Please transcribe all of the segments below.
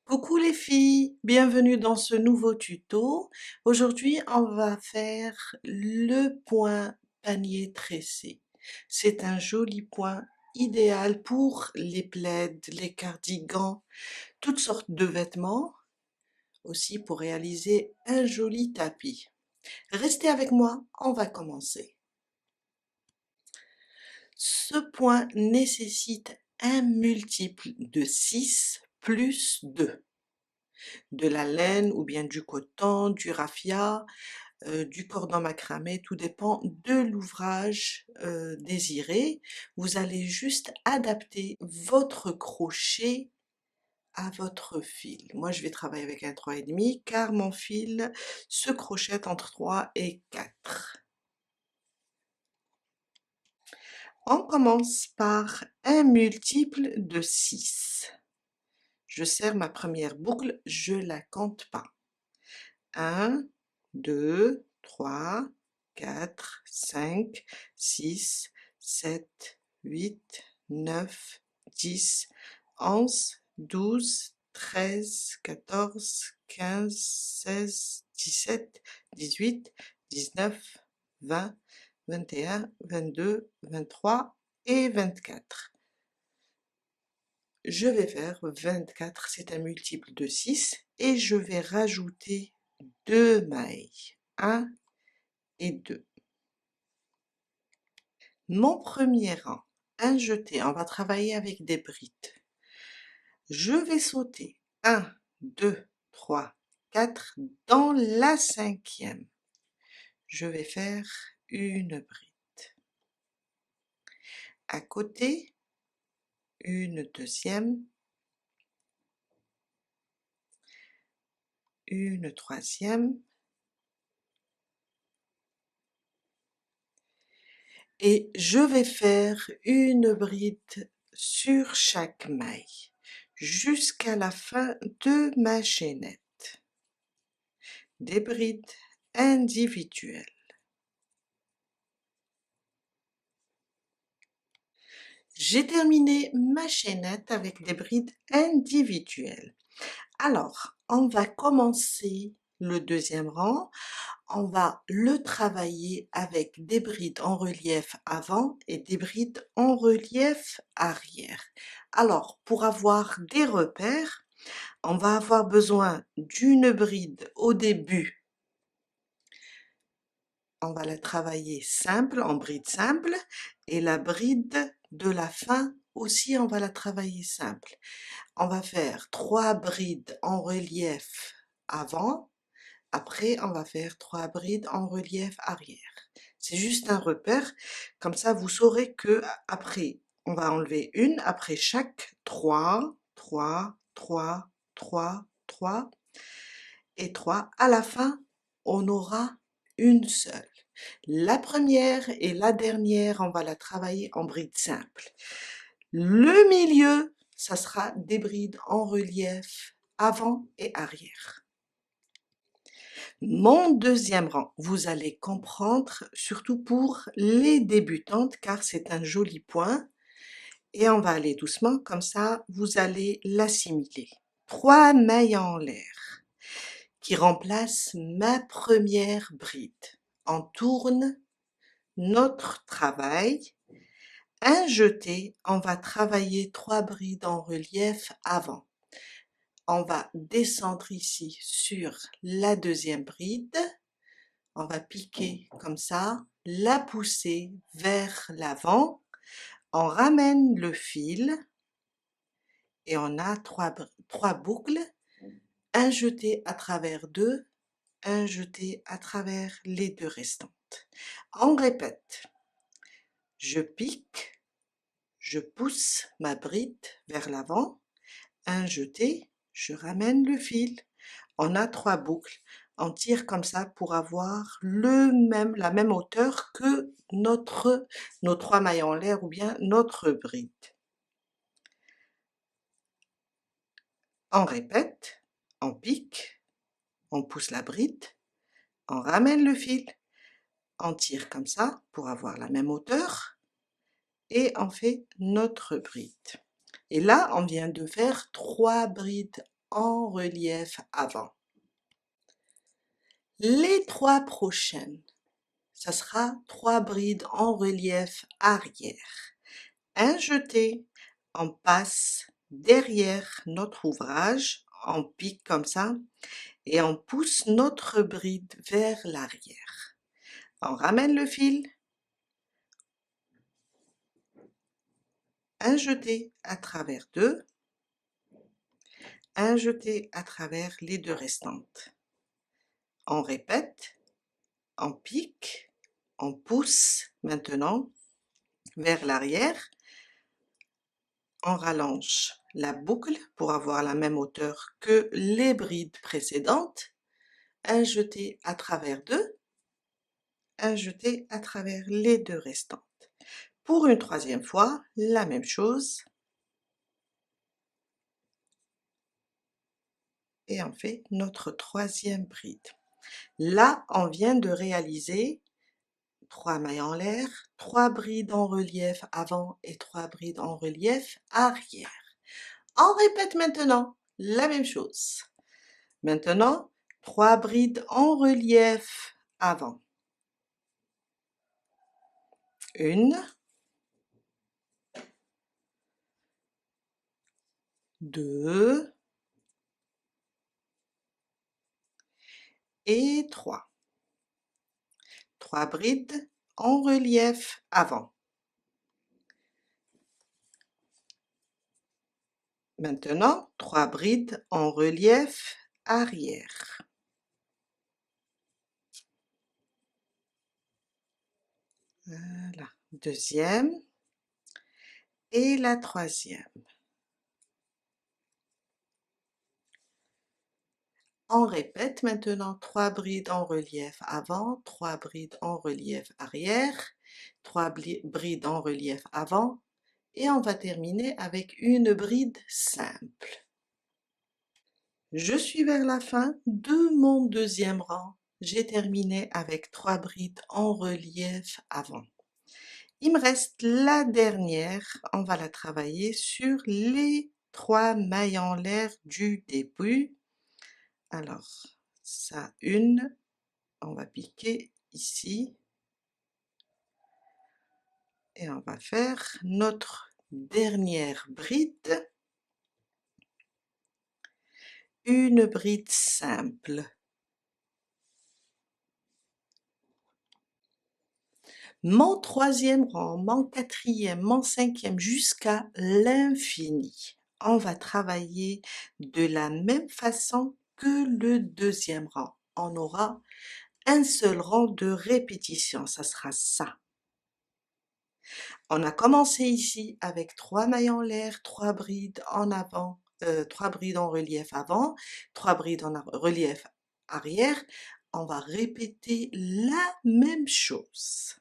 Coucou les filles, bienvenue dans ce nouveau tuto. Aujourd'hui, on va faire le point panier tressé. C'est un joli point idéal pour les plaids, les cardigans, toutes sortes de vêtements, aussi pour réaliser un joli tapis. Restez avec moi, on va commencer. Ce point nécessite un multiple de 6 plus 2. De la laine ou bien du coton, du raffia, du cordon macramé, tout dépend de l'ouvrage désiré. Vous allez juste adapter votre crochet à votre fil. Moi, je vais travailler avec un 3,5 car mon fil se crochette entre 3 et 4. On commence par un multiple de 6. Je serre ma première boucle, je la compte pas. 1, 2, 3, 4, 5, 6, 7, 8, 9, 10, 11, 12, 13, 14, 15, 16, 17, 18, 19, 20, 21, 22, 23 et 24. Je vais faire 24, c'est un multiple de 6 et je vais rajouter 2 mailles, 1 et 2. Mon premier rang, un jeté, on va travailler avec des brides. Je vais sauter 1, 2, 3, 4 dans la 5e. Je vais faire une bride. À côté, une deuxième, une troisième, et je vais faire une bride sur chaque maille jusqu'à la fin de ma chaînette. Des brides individuelles. J'ai terminé ma chaînette avec des brides individuelles. Alors, on va commencer le deuxième rang. On va le travailler avec des brides en relief avant et des brides en relief arrière. Alors, pour avoir des repères, on va avoir besoin d'une bride au début. On va la travailler simple, en bride simple, et la bride de la fin aussi, on va la travailler simple. On va faire 3 brides en relief avant. Après, on va faire 3 brides en relief arrière. C'est juste un repère, comme ça vous saurez que après, on va enlever une après chaque 3, 3, 3, 3, 3 et 3. À la fin, on aura une seule. La première et la dernière, on va la travailler en bride simple. Le milieu, ça sera des brides en relief avant et arrière. Mon deuxième rang, vous allez comprendre, surtout pour les débutantes, car c'est un joli point. Et on va aller doucement, comme ça, vous allez l'assimiler. 3 mailles en l'air, qui remplacent ma première bride. On tourne notre travail. Un jeté, on va travailler 3 brides en relief avant. On va descendre ici sur la deuxième bride. On va piquer comme ça, la pousser vers l'avant. On ramène le fil et on a 3 boucles. Un jeté à travers 2, un jeté à travers les 2 restantes. On répète. Je pique, je pousse ma bride vers l'avant, un jeté, je ramène le fil. On a 3 boucles. On tire comme ça pour avoir la même hauteur que nos 3 mailles en l'air ou bien notre bride. On répète, on pique, on pousse la bride, on ramène le fil, on tire comme ça pour avoir la même hauteur et on fait notre bride. Et là, on vient de faire 3 brides en relief avant. Les 3 prochaines, ça sera 3 brides en relief arrière. Un jeté, on passe derrière notre ouvrage, on pique comme ça, et on pousse notre bride vers l'arrière. On ramène le fil, un jeté à travers 2, un jeté à travers les 2 restantes. On répète, on pique, on pousse maintenant vers l'arrière, on rallonge la boucle pour avoir la même hauteur que les brides précédentes, un jeté à travers 2, un jeté à travers les 2 restantes. Pour une 3e fois, la même chose. Et on fait notre 3e bride. Là, on vient de réaliser 3 mailles en l'air, 3 brides en relief avant et 3 brides en relief arrière. On répète maintenant la même chose. Maintenant, 3 brides en relief avant. 1, 2 et 3. 3 brides en relief avant. Maintenant, 3 brides en relief arrière. Voilà, 2e et la 3e. On répète maintenant 3 brides en relief avant, 3 brides en relief arrière, 3 brides en relief avant, et on va terminer avec une bride simple. Je suis vers la fin de mon 2e rang. J'ai terminé avec 3 brides en relief avant. Il me reste la dernière, on va la travailler sur les 3 mailles en l'air du début. Alors, ça, une, on va piquer ici. Et on va faire notre dernière bride. Une bride simple. Mon 3e rang, mon 4e, mon 5e, jusqu'à l'infini. On va travailler de la même façon que le 2e rang. On aura un seul rang de répétition, ça sera ça. On a commencé ici avec 3 mailles en l'air, 3 brides en avant, 3 brides en relief avant, 3 brides en relief arrière. On va répéter la même chose.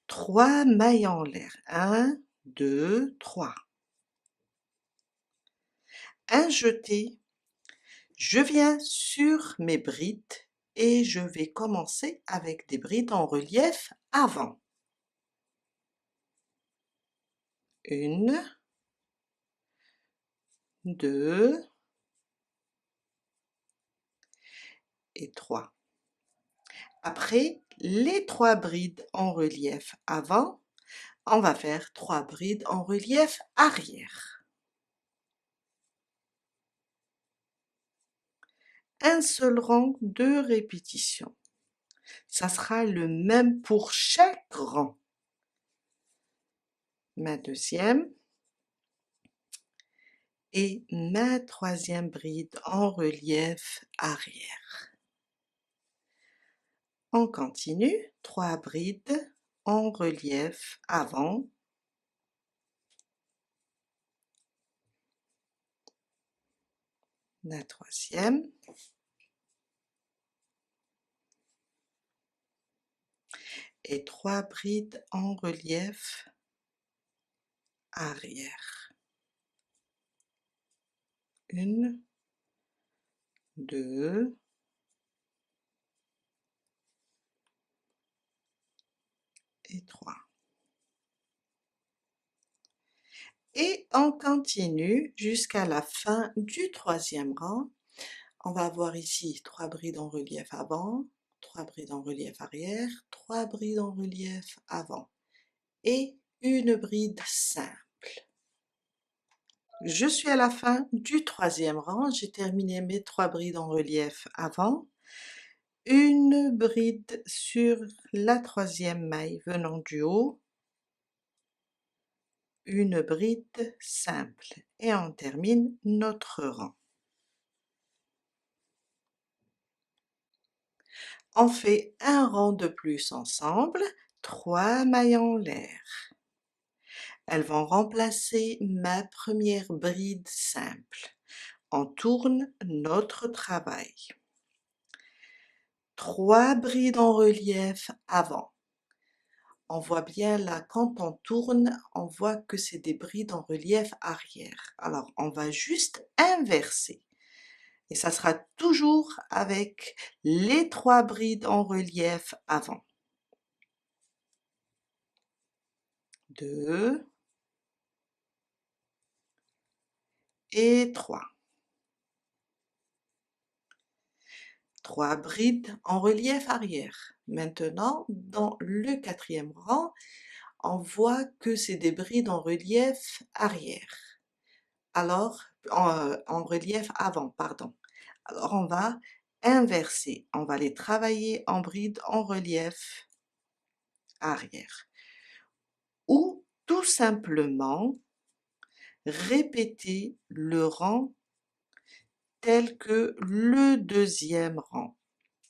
3 mailles en l'air, 1, 2, 3. Un jeté, je viens sur mes brides et je vais commencer avec des brides en relief avant. 1, 2 et 3. Après les 3 brides en relief avant, on va faire 3 brides en relief arrière. Un seul rang de répétition. Ça sera le même pour chaque rang. Ma 2e et ma 3e bride en relief arrière. On continue, 3 brides en relief avant. La 3e. Et 3 brides en relief arrière. 1, 2 et 3. Et on continue jusqu'à la fin du troisième rang. On va avoir ici 3 brides en relief avant, 3 brides en relief arrière, 3 brides en relief avant et une bride simple. Je suis à la fin du troisième rang, j'ai terminé mes 3 brides en relief avant, une bride sur la troisième maille venant du haut, une bride simple et on termine notre rang. On fait un rang de plus ensemble, 3 mailles en l'air. Elles vont remplacer ma première bride simple. On tourne notre travail. 3 brides en relief avant. On voit bien là, quand on tourne, on voit que c'est des brides en relief arrière. Alors, on va juste inverser. Et ça sera toujours avec les 3 brides en relief avant. 2 et 3. 3 brides en relief arrière. Maintenant, dans le quatrième rang, on voit que c'est des brides en relief arrière. Alors, en relief avant, pardon. Alors, on va inverser. On va les travailler en brides en relief arrière. Ou tout simplement répéter le rang tel que le deuxième rang.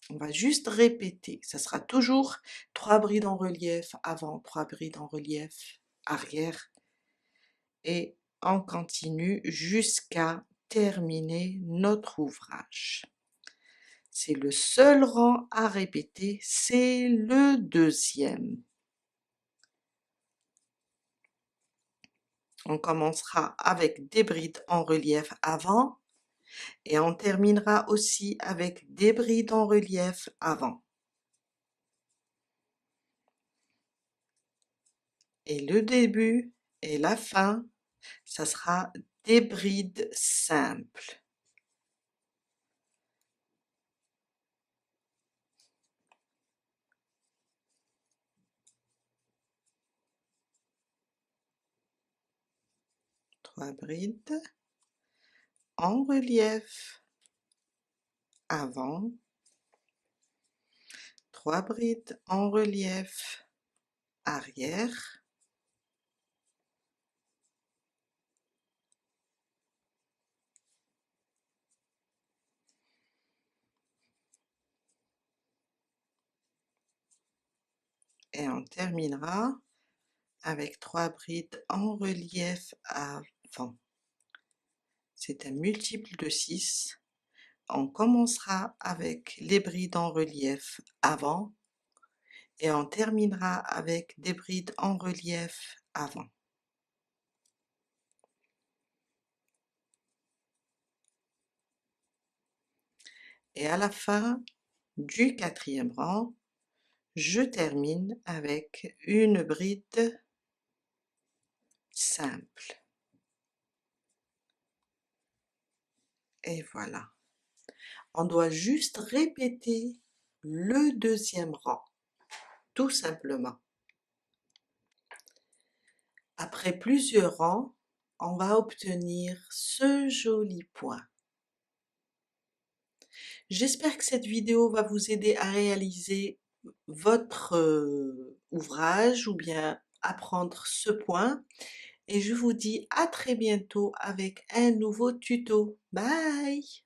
On va juste répéter, ça sera toujours 3 brides en relief avant, 3 brides en relief arrière et on continue jusqu'à terminer notre ouvrage. C'est le seul rang à répéter, c'est le deuxième. On commencera avec des brides en relief avant et on terminera aussi avec des brides en relief avant. Et le début et la fin, ça sera des brides simples. Trois brides en relief avant, 3 brides en relief arrière, et on terminera avec 3 brides en relief avant. C'est un multiple de 6. On commencera avec les brides en relief avant et on terminera avec des brides en relief avant. Et à la fin du quatrième rang, je termine avec une bride simple. Et voilà. On doit juste répéter le deuxième rang, tout simplement. Après plusieurs rangs, on va obtenir ce joli point. J'espère que cette vidéo va vous aider à réaliser votre ouvrage ou bien apprendre ce point. Et je vous dis à très bientôt avec un nouveau tuto. Bye!